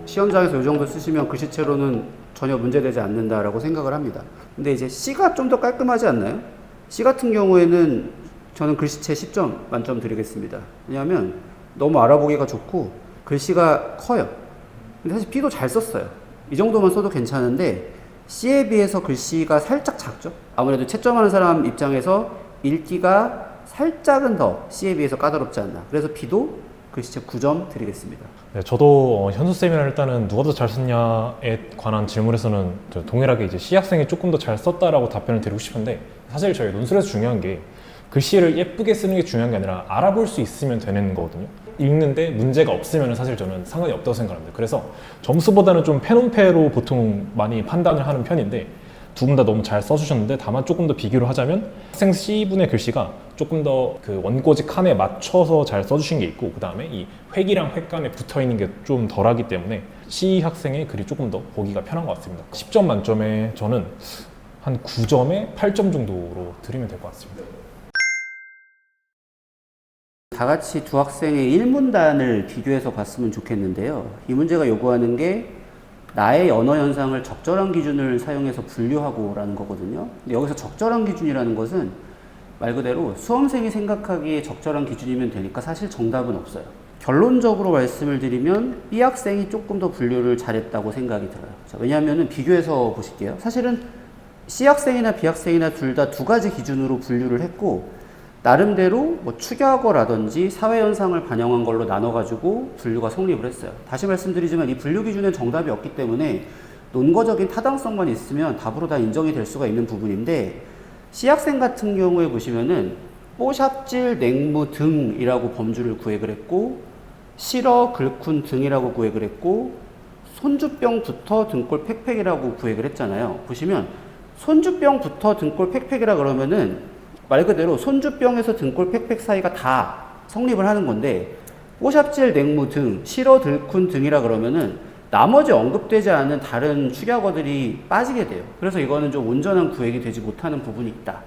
시험장에서 이 정도 쓰시면 글씨체로는 전혀 문제되지 않는다라고 생각을 합니다. 근데 이제 C가 좀 더 깔끔하지 않나요? C 같은 경우에는 저는 글씨체 10점 만점 드리겠습니다. 왜냐하면 너무 알아보기가 좋고 글씨가 커요. 근데 사실 B도 잘 썼어요. 이 정도만 써도 괜찮은데 C에 비해서 글씨가 살짝 작죠? 아무래도 채점하는 사람 입장에서 읽기가 살짝은 더 C에 비해서 까다롭지 않나. 그래서 B도 글씨체 9점 드리겠습니다. 네, 저도 현수쌤이랑 일단은 누가 더 잘 썼냐에 관한 질문에서는 동일하게 이제 C 학생이 조금 더 잘 썼다라고 답변을 드리고 싶은데, 사실 저희 논술에서 중요한 게 글씨를 예쁘게 쓰는 게 중요한 게 아니라 알아볼 수 있으면 되는 거거든요. 읽는데 문제가 없으면 사실 저는 상관이 없다고 생각합니다. 그래서 점수보다는 좀 페논페로 보통 많이 판단을 하는 편인데, 두 분 다 너무 잘 써주셨는데 다만 조금 더 비교를 하자면 학생 C분의 글씨가 조금 더 그 원고지 칸에 맞춰서 잘 써주신 게 있고, 그 다음에 이 획이랑 획간에 붙어있는 게 좀 덜하기 때문에 C 학생의 글이 조금 더 보기가 편한 것 같습니다. 10점 만점에 저는 한 9점에 8점 정도로 드리면 될 것 같습니다. 다 같이 두 학생의 1문단을 비교해서 봤으면 좋겠는데요. 이 문제가 요구하는 게 나의 언어 현상을 적절한 기준을 사용해서 분류하고 라는 거거든요. 근데 여기서 적절한 기준이라는 것은 말 그대로 수험생이 생각하기에 적절한 기준이면 되니까 사실 정답은 없어요. 결론적으로 말씀을 드리면 B 학생이 조금 더 분류를 잘했다고 생각이 들어요. 자, 왜냐하면 비교해서 보실게요. 사실은 C 학생이나 B 학생이나 둘 다 두 가지 기준으로 분류를 했고, 나름대로 뭐 축약어라든지 사회현상을 반영한 걸로 나눠가지고 분류가 성립을 했어요. 다시 말씀드리지만 이 분류 기준엔 정답이 없기 때문에 논거적인 타당성만 있으면 답으로 다 인정이 될 수가 있는 부분인데, C학생 같은 경우에 보시면은 뽀샵질, 냉무 등이라고 범주를 구획을 했고, 실어, 글쿤 등이라고 구획을 했고, 손주병부터 등골 팩팩이라고 구획을 했잖아요. 보시면 손주병부터 등골 팩팩이라 그러면은 말 그대로 손주병에서 등골 팩팩 사이가 다 성립을 하는 건데, 뽀샵질, 냉무 등, 실어, 들쿤 등이라 그러면은 나머지 언급되지 않은 다른 축약어들이 빠지게 돼요. 그래서 이거는 좀 온전한 구획이 되지 못하는 부분이 있다.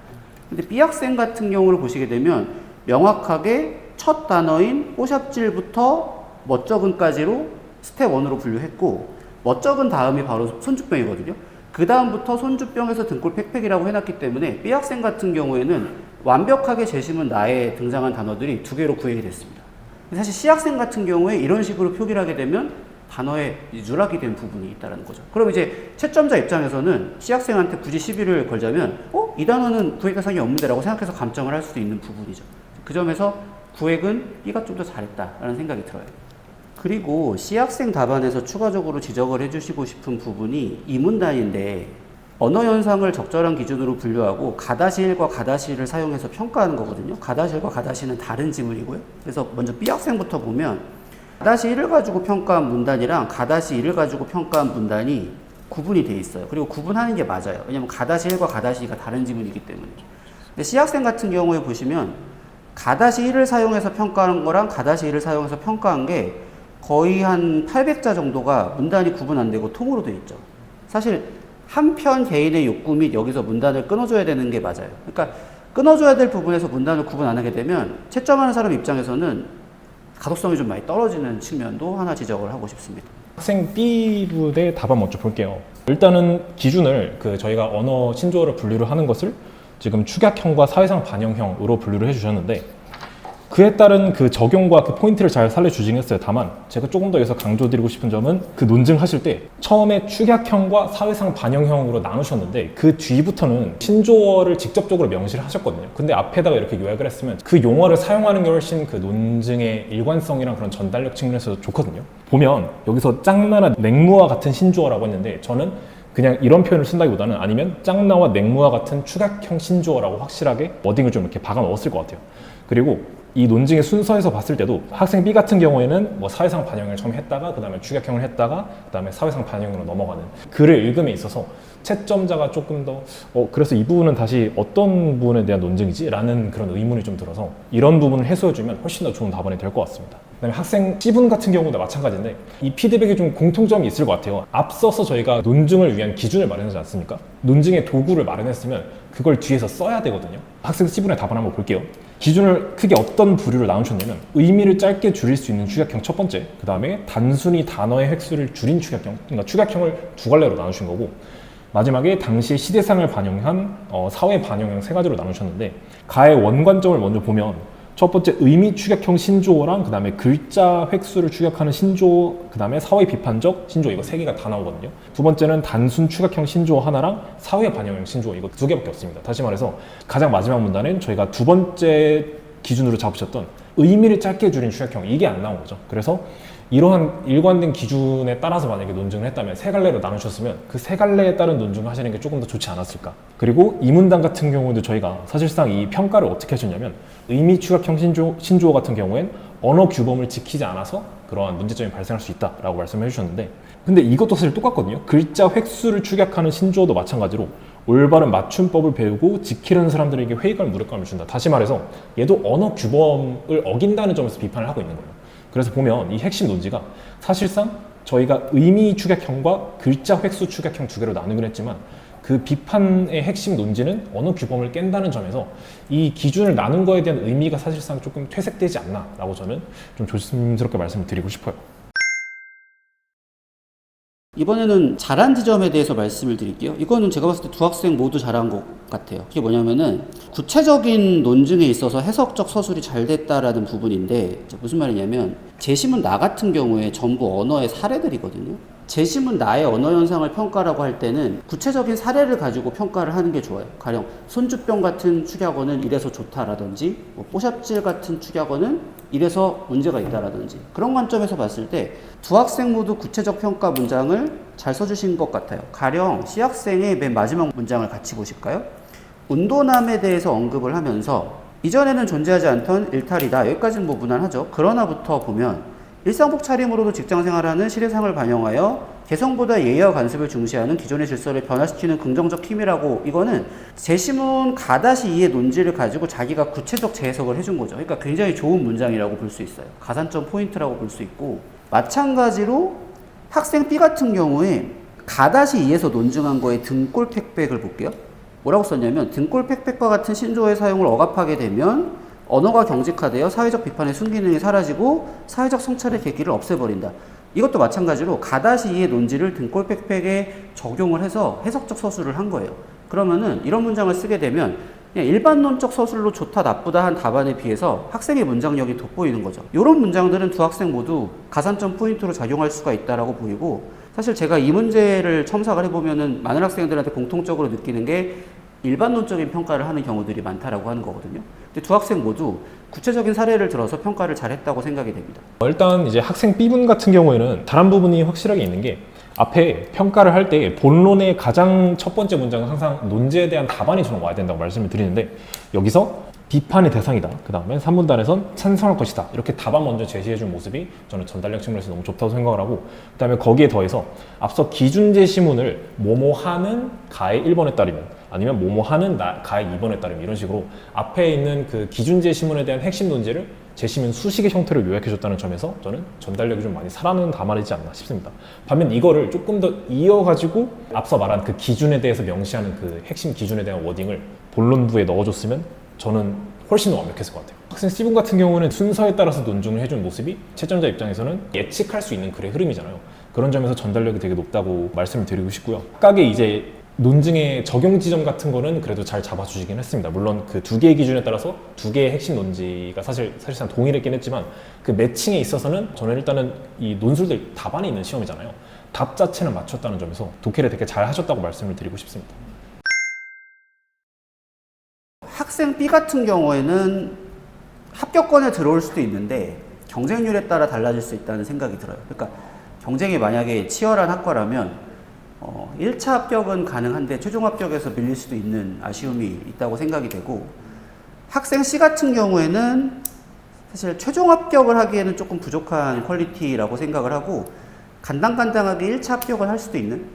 근데 B 학생 같은 경우를 보시게 되면 명확하게 첫 단어인 뽀샵질부터 멋적은까지로 스텝 1으로 분류했고, 멋적은 다음이 바로 손주병이거든요. 그 다음부터 손주병에서 등골 팩팩이라고 해놨기 때문에 B 학생 같은 경우에는 완벽하게 재심은 나에 등장한 단어들이 두 개로 구획이 됐습니다. 사실 C 학생 같은 경우에 이런 식으로 표기를 하게 되면 단어에 누락이 된 부분이 있다는 거죠. 그럼 이제 채점자 입장에서는 C 학생한테 굳이 시비를 걸자면 이 단어는 구획 대상이 없는데 라고 생각해서 감점을 할 수도 있는 부분이죠. 그 점에서 구획은 B가 좀 더 잘했다라는 생각이 들어요. 그리고 C 학생 답안에서 추가적으로 지적을 해주시고 싶은 부분이 이 문단인데, 언어 현상을 적절한 기준으로 분류하고 가다시1과 가다시2를 사용해서 평가하는 거거든요. 가다시1과 가다시2는 다른 지문이고요. 그래서 먼저 B 학생부터 보면 가다시1을 가지고 평가한 문단이랑 가다시2를 가지고 평가한 문단이 구분이 돼 있어요. 그리고 구분하는 게 맞아요. 왜냐면 가다시1과 가다시2가 다른 지문이기 때문에. 근데 C 학생 같은 경우에 보시면 가다시1을 사용해서 평가한 거랑 가다시2를 사용해서 평가한 게 거의 한 800자 정도가 문단이 구분 안 되고 통으로 되어 있죠. 사실 한편 개인의 욕구 및 여기서 문단을 끊어줘야 되는 게 맞아요. 그러니까 끊어줘야 될 부분에서 문단을 구분 안 하게 되면 채점하는 사람 입장에서는 가독성이 좀 많이 떨어지는 측면도 하나 지적을 하고 싶습니다. 학생 B부의 답안 먼저 볼게요. 일단은 기준을 저희가 언어 신조어를 분류를 하는 것을 지금 축약형과 사회상 반영형으로 분류를 해주셨는데, 그에 따른 그 적용과 그 포인트를 잘 살려주긴 했어요. 다만 제가 조금 더 여기서 강조드리고 싶은 점은 그 논증하실 때 처음에 축약형과 사회상 반영형으로 나누셨는데 그 뒤부터는 신조어를 직접적으로 명시를 하셨거든요. 근데 앞에다가 이렇게 요약을 했으면 그 용어를 사용하는 게 훨씬 그 논증의 일관성이랑 그런 전달력 측면에서 좋거든요. 보면 여기서 짱나나 냉무와 같은 신조어라고 했는데, 저는 그냥 이런 표현을 쓴다기보다는 아니면 짱나와 냉무와 같은 축약형 신조어라고 확실하게 워딩을 좀 이렇게 박아 넣었을 것 같아요. 그리고 이 논증의 순서에서 봤을 때도 학생 B 같은 경우에는 뭐 사회상 반영을 처음 했다가 그 다음에 축약형을 했다가 그 다음에 사회상 반영으로 넘어가는 글을 읽음에 있어서 채점자가 조금 더 그래서 이 부분은 다시 어떤 부분에 대한 논증이지? 라는 그런 의문이 좀 들어서 이런 부분을 해소해주면 훨씬 더 좋은 답안이 될 것 같습니다. 그다음에 학생 C분 같은 경우도 마찬가지인데 이 피드백에 좀 공통점이 있을 것 같아요. 앞서서 저희가 논증을 위한 기준을 마련하지 않습니까? 논증의 도구를 마련했으면 그걸 뒤에서 써야 되거든요. 학생 C분의 답을 한번 볼게요. 기준을 크게 어떤 부류로 나누셨냐면 의미를 짧게 줄일 수 있는 축약형 첫 번째, 그 다음에 단순히 단어의 획수를 줄인 축약형, 그러니까 축약형을 두 갈래로 나누신 거고, 마지막에 당시의 시대상을 반영한 사회 반영형 세 가지로 나누셨는데, 가의 원관점을 먼저 보면 첫 번째 의미 축약형 신조어랑 그 다음에 글자 획수를 축약하는 신조어, 그 다음에 사회 비판적 신조어, 이거 세 개가 다 나오거든요. 두 번째는 단순 축약형 신조어 하나랑 사회 반영형 신조어, 이거 두 개밖에 없습니다. 다시 말해서 가장 마지막 문단은 저희가 두 번째 기준으로 잡으셨던 의미를 짧게 줄인 축약형, 이게 안 나온 거죠. 그래서 이러한 일관된 기준에 따라서 만약에 논증을 했다면 세 갈래로 나누셨으면 그 세 갈래에 따른 논증을 하시는 게 조금 더 좋지 않았을까. 그리고 이 문단 같은 경우도 저희가 사실상 이 평가를 어떻게 하셨냐면 의미 축약형 신조어 같은 경우엔 언어 규범을 지키지 않아서 그러한 문제점이 발생할 수 있다라고 말씀해 주셨는데, 근데 이것도 사실 똑같거든요. 글자 획수를 축약하는 신조어도 마찬가지로 올바른 맞춤법을 배우고 지키려는 사람들에게 회의감, 무력감을 준다. 다시 말해서 얘도 언어 규범을 어긴다는 점에서 비판을 하고 있는 거예요. 그래서 보면 이 핵심 논지가 사실상 저희가 의미 축약형과 글자 획수 축약형 두 개로 나누긴 했지만 그 비판의 핵심 논지는 언어 규범을 깬다는 점에서 이 기준을 나눈 거에 대한 의미가 사실상 조금 퇴색되지 않나라고 저는 좀 조심스럽게 말씀을 드리고 싶어요. 이번에는 잘한 지점에 대해서 말씀을 드릴게요. 이거는 제가 봤을 때 두 학생 모두 잘한 것 같아요. 그게 뭐냐면은 구체적인 논증에 있어서 해석적 서술이 잘 됐다라는 부분인데, 무슨 말이냐면 재심은 나 같은 경우에 전부 언어의 사례들이거든요. 재심은 나의 언어 현상을 평가라고 할 때는 구체적인 사례를 가지고 평가를 하는 게 좋아요. 가령 손주병 같은 축약어는 이래서 좋다라든지, 뽀샵질 같은 축약어는 이래서 문제가 있다라든지, 그런 관점에서 봤을 때 두 학생 모두 구체적 평가 문장을 잘 써주신 것 같아요. 가령 C학생의 맨 마지막 문장을 같이 보실까요? 운도남에 대해서 언급을 하면서 이전에는 존재하지 않던 일탈이다, 여기까지는 뭐 무난하죠. 그러나부터 보면 일상복 차림으로도 직장생활하는 시대상을 반영하여 개성보다 예의와 관습을 중시하는 기존의 질서를 변화시키는 긍정적 힘이라고, 이거는 재심은 가다시2의 논지를 가지고 자기가 구체적 재해석을 해준 거죠. 그러니까 굉장히 좋은 문장이라고 볼 수 있어요. 가산점 포인트라고 볼 수 있고, 마찬가지로 학생 B 같은 경우에 가다시2에서 논증한 거에 등골 팩백을 볼게요. 뭐라고 썼냐면 등골 팩백과 같은 신조어의 사용을 억압하게 되면 언어가 경직화되어 사회적 비판의 순기능이 사라지고 사회적 성찰의 계기를 없애버린다. 이것도 마찬가지로 가다시2의 논지를 등골 팩백에 적용을 해서 해석적 서술을 한 거예요. 그러면은 이런 문장을 쓰게 되면 그냥 일반론적 서술로 좋다 나쁘다 한 답안에 비해서 학생의 문장력이 돋보이는 거죠. 이런 문장들은 두 학생 모두 가산점 포인트로 작용할 수가 있다라고 보이고, 사실 제가 이 문제를 첨삭을 해보면은 많은 학생들한테 공통적으로 느끼는 게 일반론적인 평가를 하는 경우들이 많다라고 하는 거거든요. 근데 두 학생 모두 구체적인 사례를 들어서 평가를 잘했다고 생각이 됩니다. 일단 이제 학생 B분 같은 경우에는 다른 부분이 확실하게 있는 게, 앞에 평가를 할 때 본론의 가장 첫 번째 문장은 항상 논지에 대한 답안이 저는 와야 된다고 말씀을 드리는데, 여기서 비판의 대상이다, 그 다음에 3분단에선 찬성할 것이다, 이렇게 답안 먼저 제시해준 모습이 저는 전달력 측면에서 너무 좋다고 생각을 하고, 그 다음에 거기에 더해서 앞서 기준 제시문을 뭐뭐하는 가의 1번에 따르면, 아니면 뭐뭐하는 가의 2번에 따르면, 이런 식으로 앞에 있는 그 기준 제시문에 대한 핵심 논지를 제시문 수식의 형태로 요약해줬다는 점에서 저는 전달력이 좀 많이 살아나는 답안이지 않나 싶습니다. 반면 이거를 조금 더 이어가지고 앞서 말한 그 기준에 대해서 명시하는 그 핵심 기준에 대한 워딩을 본론부에 넣어줬으면 저는 훨씬 더 완벽했을 것 같아요. 학생 C분 같은 경우는 순서에 따라서 논증을 해준 모습이 채점자 입장에서는 예측할 수 있는 글의 흐름이잖아요. 그런 점에서 전달력이 되게 높다고 말씀을 드리고 싶고요. 각각의 이제 논증의 적용 지점 같은 거는 그래도 잘 잡아주시긴 했습니다. 물론 그 두 개의 기준에 따라서 두 개의 핵심 논지가 사실상 동일했긴 했지만, 그 매칭에 있어서는 저는 일단은 이 논술들 답안에 있는 시험이잖아요. 답 자체는 맞췄다는 점에서 독해를 되게 잘 하셨다고 말씀을 드리고 싶습니다. 학생 B 같은 경우에는 합격권에 들어올 수도 있는데 경쟁률에 따라 달라질 수 있다는 생각이 들어요. 그러니까 경쟁이 만약에 치열한 학과라면 1차 합격은 가능한데 최종 합격에서 밀릴 수도 있는 아쉬움이 있다고 생각이 되고, 학생 C 같은 경우에는 사실 최종 합격을 하기에는 조금 부족한 퀄리티라고 생각을 하고, 간당간당하게 1차 합격을 할 수도 있는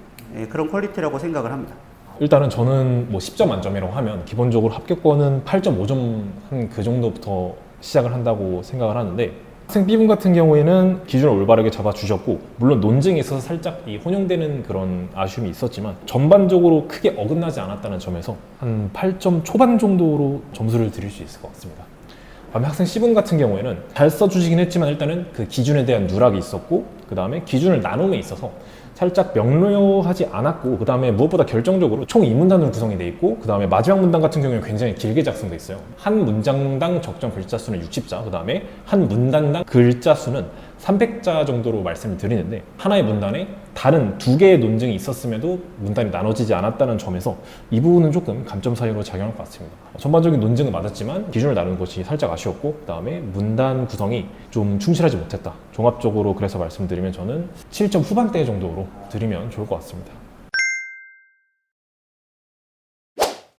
그런 퀄리티라고 생각을 합니다. 일단은 저는 뭐 10점 만점이라고 하면 기본적으로 합격권은 8.5점 한 그 정도부터 시작을 한다고 생각을 하는데, 학생 B분 같은 경우에는 기준을 올바르게 잡아주셨고, 물론 논증에 있어서 살짝 이 혼용되는 그런 아쉬움이 있었지만 전반적으로 크게 어긋나지 않았다는 점에서 한 8점 초반 정도로 점수를 드릴 수 있을 것 같습니다. 반면 학생 C분 같은 경우에는 잘 써주시긴 했지만 일단은 그 기준에 대한 누락이 있었고, 그 다음에 기준을 나눔에 있어서 살짝 명료하지 않았고, 그 다음에 무엇보다 결정적으로 총 2문단으로 구성이 돼 있고, 그 다음에 마지막 문단 같은 경우는 굉장히 길게 작성돼 있어요. 한 문장당 적정 글자 수는 60자, 그 다음에 한 문단당 글자 수는 300자 정도로 말씀을 드리는데, 하나의 문단에 다른 두 개의 논증이 있었음에도 문단이 나눠지지 않았다는 점에서 이 부분은 조금 감점 사유로 작용할 것 같습니다. 전반적인 논증은 맞았지만 기준을 나눈 것이 살짝 아쉬웠고, 그 다음에 문단 구성이 좀 충실하지 못했다. 종합적으로 그래서 말씀드리면 저는 7점 후반대 정도로 드리면 좋을 것 같습니다.